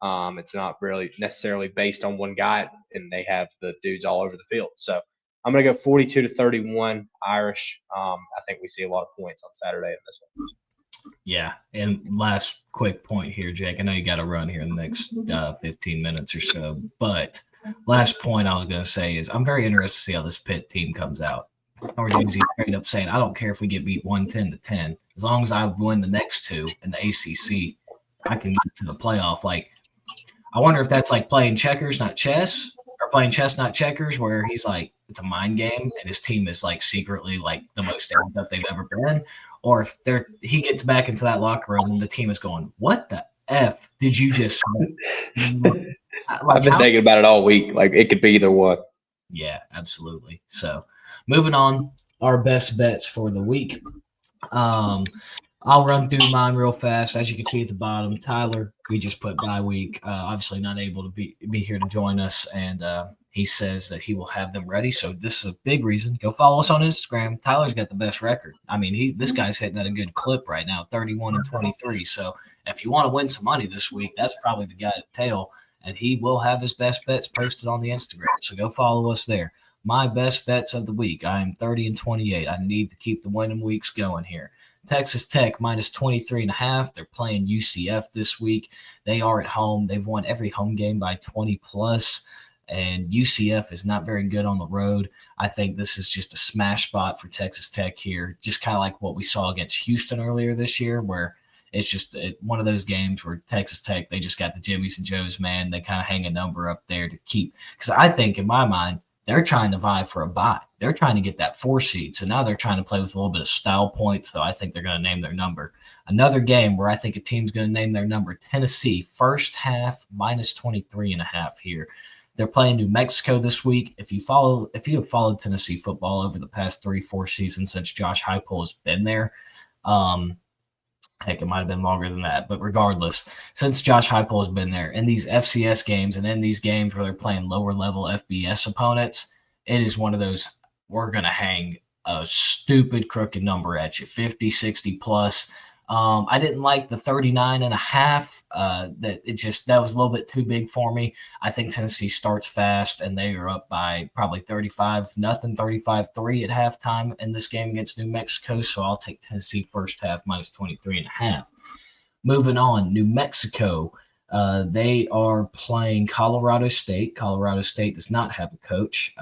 It's not really necessarily based on one guy, and they have the dudes all over the field. So I'm going to go 42-31 Irish. I think we see a lot of points on Saturday in this one.
Yeah. And last quick point here, Jake. I know you got to run here in the next 15 minutes or so. But last point I was going to say is I'm very interested to see how this Pitt team comes out. Narduzzi straight up saying, I don't care if we get beat 110-10. As long as I win the next two in the ACC, I can get to the playoff. Like, I wonder if that's like playing checkers, not chess, or playing chess, not checkers, where he's like, it's a mind game and his team is like secretly like the most amped up they've ever been. Or if he gets back into that locker room and the team is going, what the F did you just say?
I've been thinking about it all week. Like, it could be either one.
Yeah, absolutely. So moving on, our best bets for the week. I'll run through mine real fast. As you can see at the bottom, Tyler, we just put bye week. Obviously not able to be here to join us, and he says that he will have them ready. So this is a big reason. Go follow us on Instagram. Tyler's got the best record. I mean, this guy's hitting at a good clip right now, 31-23. So if you want to win some money this week, that's probably the guy to tail, and he will have his best bets posted on the Instagram. So go follow us there. My best bets of the week. I am 30-28. I need to keep the winning weeks going here. Texas Tech minus 23.5. They're playing UCF this week. They are at home. They've won every home game by 20 plus, and UCF is not very good on the road. I think this is just a smash spot for Texas Tech here, just kind of like what we saw against Houston earlier this year, where it's just one of those games where Texas Tech, they just got the Jimmies and Joes, man. They kind of hang a number up there to keep. Because I think in my mind, they're trying to vie for a bye. They're trying to get that 4 seed. So now they're trying to play with a little bit of style points. So I think they're going to name their number. Another game where I think a team's going to name their number, Tennessee, first half minus 23.5 here. They're playing New Mexico this week. If you have followed Tennessee football over the past 3-4 seasons since Josh Heupel has been there, heck, it might have been longer than that. But regardless, since Josh Heupel has been there, in these FCS games and in these games where they're playing lower-level FBS opponents, it is one of those, we're going to hang a stupid, crooked number at you, 50, 60 plus. I didn't like the 39.5. That was a little bit too big for me. I think Tennessee starts fast, and they are up by probably 35-0, 35-3 at halftime in this game against New Mexico. So I'll take Tennessee first half minus 23.5. Moving on, New Mexico. They are playing Colorado State. Colorado State does not have a coach.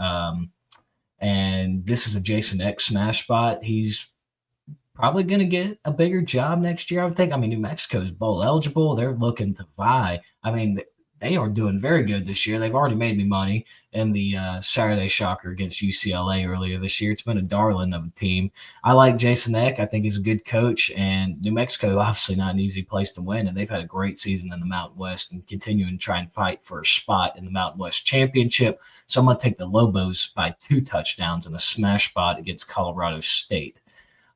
And this is a Jason X smash spot. He's probably going to get a bigger job next year, I would think. I mean, New Mexico's bowl eligible. They're looking to vie. I mean, they are doing very good this year. They've already made me money in the Saturday Shocker against UCLA earlier this year. It's been a darling of a team. I like Jason Eck. I think he's a good coach. And New Mexico, obviously not an easy place to win. And they've had a great season in the Mountain West and continuing to try and fight for a spot in the Mountain West Championship. So I'm going to take the Lobos by 2 touchdowns in a smash spot against Colorado State.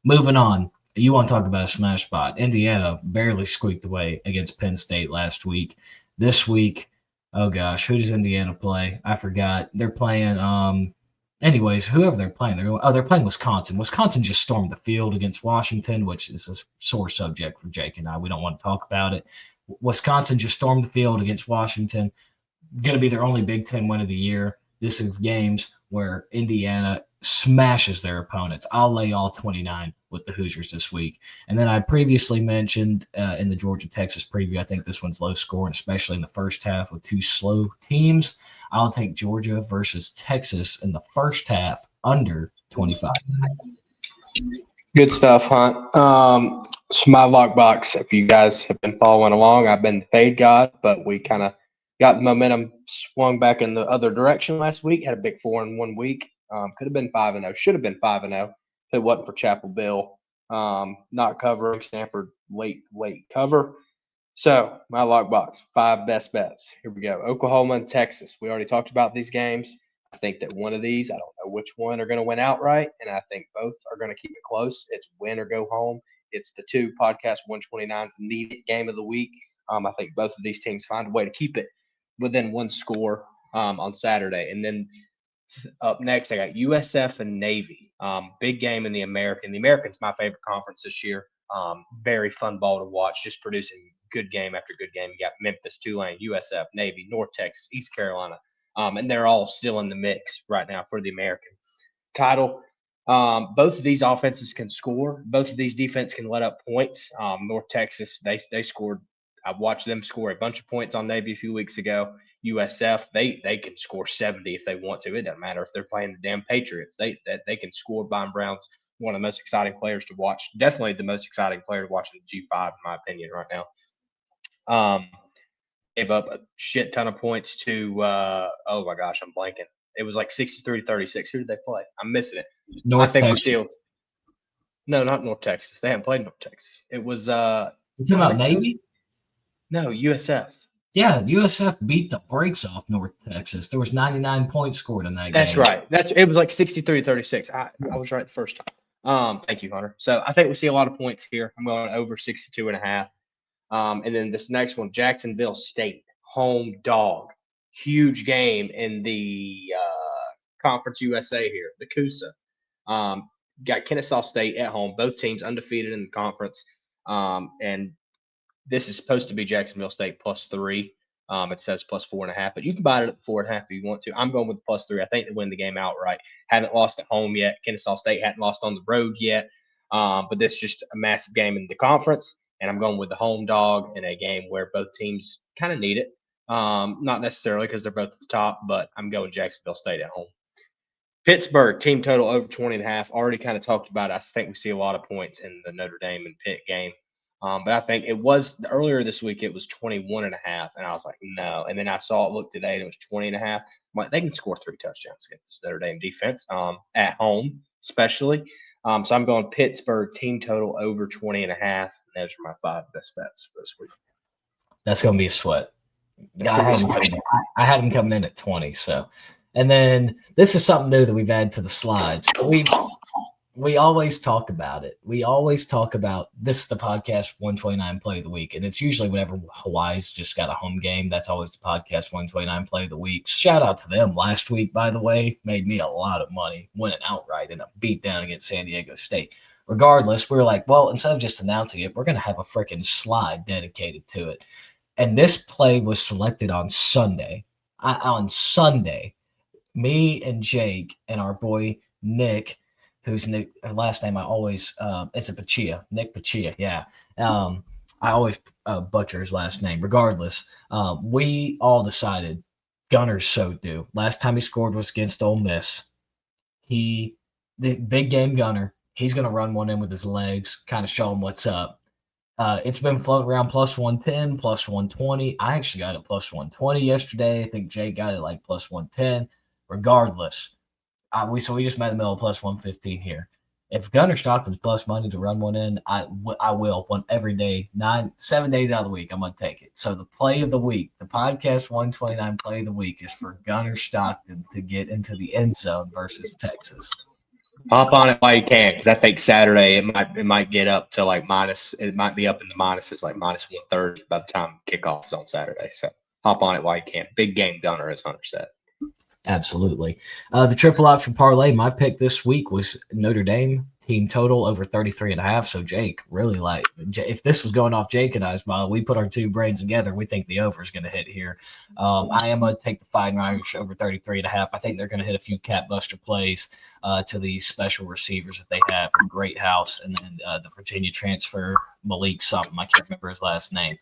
Moving on, you want to talk about a smash spot. Indiana barely squeaked away against Penn State last week. This week, oh gosh, who does Indiana play? I forgot. They're playing anyways, whoever they're playing. They're playing Wisconsin. Wisconsin just stormed the field against Washington, which is a sore subject for Jake and I. We don't want to talk about it. Wisconsin just stormed the field against Washington. Going to be their only Big Ten win of the year. This is games where Indiana smashes their opponents. I'll lay all 29 with the Hoosiers this week. And then I previously mentioned in the Georgia-Texas preview, I think this one's low scoring, especially in the first half with 2 slow teams. I'll take Georgia versus Texas in the first half under 25.
Good stuff, Hunt. So my lockbox, if you guys have been following along, I've been the fade god, but we kind of got the momentum swung back in the other direction last week. Had a big 4 in 1 week. Could have been 5-0. Should have been 5-0 if it wasn't for Chapel Bill not covering Stanford late cover. So my lockbox, 5 best bets. Here we go. Oklahoma and Texas. We already talked about these games. I think that one of these, I don't know which one are going to win outright, and I think both are going to keep it close. It's win or go home. It's the 2 podcast 129's needed game of the week. I think both of these teams find a way to keep it within one score on Saturday. And then up next, I got USF and Navy. Big game in the American. The American's my favorite conference this year. Very fun ball to watch, just producing good game after good game. You got Memphis, Tulane, USF, Navy, North Texas, East Carolina, and they're all still in the mix right now for the American title. Both of these offenses can score. Both of these defense can let up points. North Texas, they scored. I watched them score a bunch of points on Navy a few weeks ago. USF, they can score 70 if they want to. It doesn't matter if they're playing the damn Patriots. They can score. Brian Brown's one of the most exciting players to watch. Definitely the most exciting player to watch in the G5, in my opinion, right now. Gave up a shit ton of points to oh my gosh, I'm blanking. It was like 63-36. Who did they play? I'm missing it.
North Texas.
No, not North Texas. They haven't played North Texas. It was
You talking about Navy?
No, USF.
Yeah, USF beat the brakes off North Texas. There was 99 points scored in that game.
That's right. It was like 63-36. I was right the first time. Thank you, Hunter. So I think we see a lot of points here. I'm going over 62.5. And then this next one, Jacksonville State, home dog. Huge game in the Conference USA here, the CUSA. Got Kennesaw State at home. Both teams undefeated in the conference. And this is supposed to be Jacksonville State +3. It says +4.5, but you can buy it at 4.5 if you want to. I'm going with +3. I think they win the game outright. Haven't lost at home yet. Kennesaw State hadn't lost on the road yet. But this is just a massive game in the conference. And I'm going with the home dog in a game where both teams kind of need it. Not necessarily because they're both at the top, but I'm going Jacksonville State at home. Pittsburgh, team total over 20.5. Already kind of talked about it. I think we see a lot of points in the Notre Dame and Pitt game. But I think it was earlier this week, it was 21.5. And I was like, no. And then I saw it look today and it was 20.5. I'm like, they can score 3 touchdowns against this Notre Dame defense at home, especially. So I'm going Pittsburgh, team total over 20.5. Those are my 5 best bets for this week.
That's going to be a sweat. I had him coming in at 20. So, and then this is something new that we've added to the slides. We always talk about it. We always talk about this is the podcast 129 play of the week. And it's usually whenever Hawaii's just got a home game. That's always the podcast 129 play of the week. Shout out to them last week, by the way. Made me a lot of money winning outright in a beatdown against San Diego State. Regardless, we were like, well, instead of just announcing it, we're going to have a freaking slide dedicated to it. And this play was selected on Sunday. On Sunday, me and Jake and our boy Nick, whose last name I always it's a Pachia, Nick Pachia, yeah. I always butcher his last name. Regardless, we all decided Gunner's so due. Last time he scored was against Ole Miss. The big game Gunner. He's going to run one in with his legs, kind of show him what's up. It's been floating around +110, +120. I actually got it +120 yesterday. I think Jake got it like +110. Regardless, we just met in the middle of +115 here. If Gunner Stockton's plus money to run one in, I will one every day, 7 days out of the week. I'm going to take it. So the play of the week, the podcast 129 play of the week is for Gunner Stockton to get into the end zone versus Texas.
Hop on it while you can, because I think Saturday it might get up to like it might be up in the minuses, like -130 by the time kickoff is on Saturday. So hop on it while you can. Big game Gunner, as Hunter said.
Absolutely. The triple option parlay, my pick this week was Notre Dame, team total over 33.5. So Jake, really like, if this was going off Jake and I's model, we put our two brains together, we think the over is going to hit here. I am going to take the Fighting Irish over 33.5. I think they're going to hit a few cat buster plays to these special receivers that they have from Great House and then the Virginia transfer, Malik something. I can't remember his last name.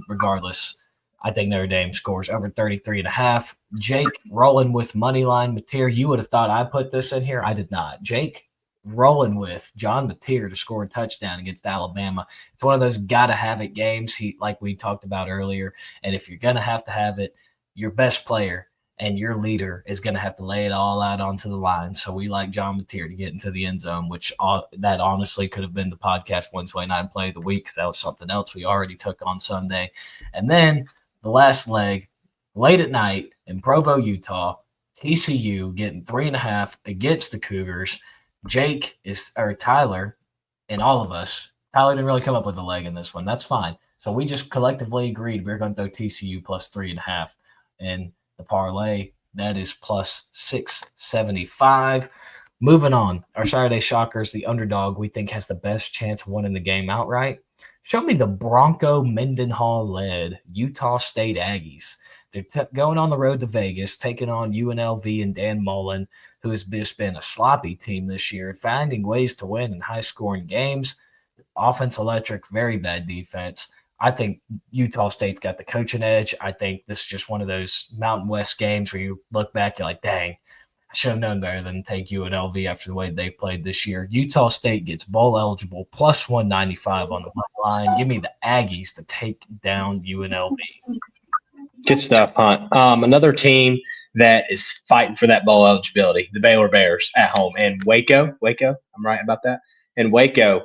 Regardless, I think Notre Dame scores over 33.5. Jake rolling with moneyline Mateer. You would have thought I put this in here. I did not. Jake rolling with John Mateer to score a touchdown against Alabama. It's one of those gotta-have-it games, like we talked about earlier. And if you're going to have it, your best player and your leader is going to have to lay it all out onto the line. So we like John Mateer to get into the end zone, which that honestly could have been the podcast 129 play of the week, because that was something else we already took on Sunday. And then the last leg, late at night in Provo, Utah, TCU getting 3.5 against the Cougars. Tyler and all of us, Tyler didn't really come up with a leg in this one. That's fine. So we just collectively agreed we're going to throw TCU +3.5. in the parlay. That is plus 675. Moving on, our Saturday Shockers, the underdog we think has the best chance of winning the game outright. Show me the Bronco Mendenhall-led Utah State Aggies. They're going on the road to Vegas, taking on UNLV and Dan Mullen, who has just been a sloppy team this year, finding ways to win in high-scoring games. Offense electric, very bad defense. I think Utah State's got the coaching edge. I think this is just one of those Mountain West games where you look back, you're like, dang, I should have known better than take UNLV after the way they've played this year. Utah State gets bowl eligible, plus 195 on the line. Give me the Aggies to take down UNLV.
Good stuff, Hunt. Another team that is fighting for that bowl eligibility, the Baylor Bears at home. And Waco, I'm right about that. And Waco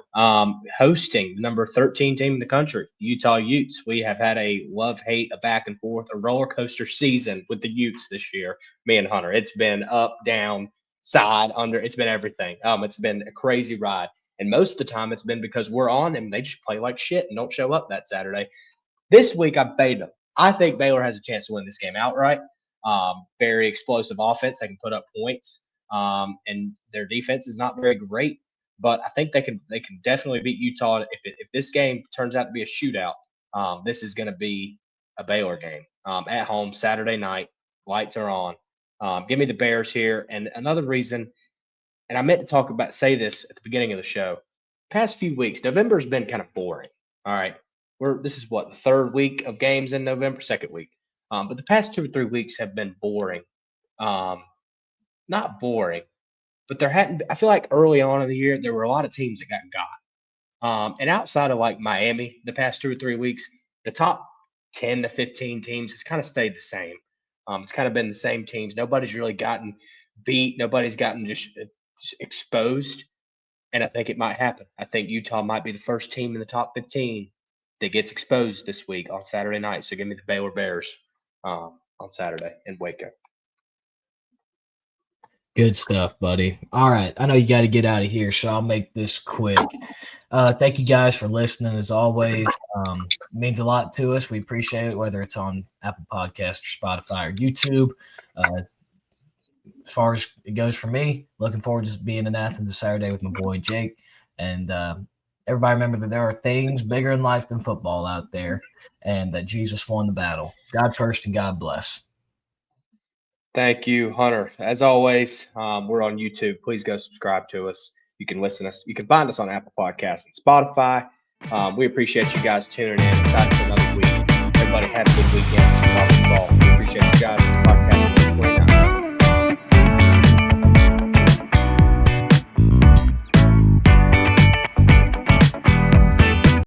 hosting the number 13 team in the country, the Utah Utes. We have had a love-hate, a back and forth, a roller coaster season with the Utes this year, me and Hunter. It's been up, down, side, under. It's been everything. It's been a crazy ride. And most of the time it's been because we're on them. They just play like shit and don't show up that Saturday. This week I paid them. I think Baylor has a chance to win this game outright. Very explosive offense. They can put up points. And their defense is not very great. But I think they can definitely beat Utah. If this game turns out to be a shootout, this is going to be a Baylor game at home Saturday night. Lights are on. Give me the Bears here. And another reason, and I meant to say this at the beginning of the show. Past few weeks, November has been kind of boring. All right, this is the third week of games in November, second week. But the past 2 or 3 weeks have been boring. Not boring. But there hadn't. I feel like early on in the year there were a lot of teams that got. And outside of like Miami, the past 2 or 3 weeks, the top 10 to 15 teams has kind of stayed the same. It's kind of been the same teams. Nobody's really gotten beat. Nobody's gotten just exposed. And I think it might happen. I think Utah might be the first team in the top 15 that gets exposed this week on Saturday night. So give me the Baylor Bears on Saturday in Waco.
Good stuff, buddy. All right. I know you got to get out of here, so I'll make this quick. Thank you guys for listening, as always. It means a lot to us. We appreciate it, whether it's on Apple Podcasts or Spotify or YouTube. As far as it goes for me, looking forward to being in Athens this Saturday with my boy Jake. And everybody remember that there are things bigger in life than football out there, and that Jesus won the battle. God first and God bless.
Thank you, Hunter. As always, we're on YouTube. Please go subscribe to us. You can listen to us. You can find us on Apple Podcasts and Spotify. We appreciate you guys tuning in. Excited for another week.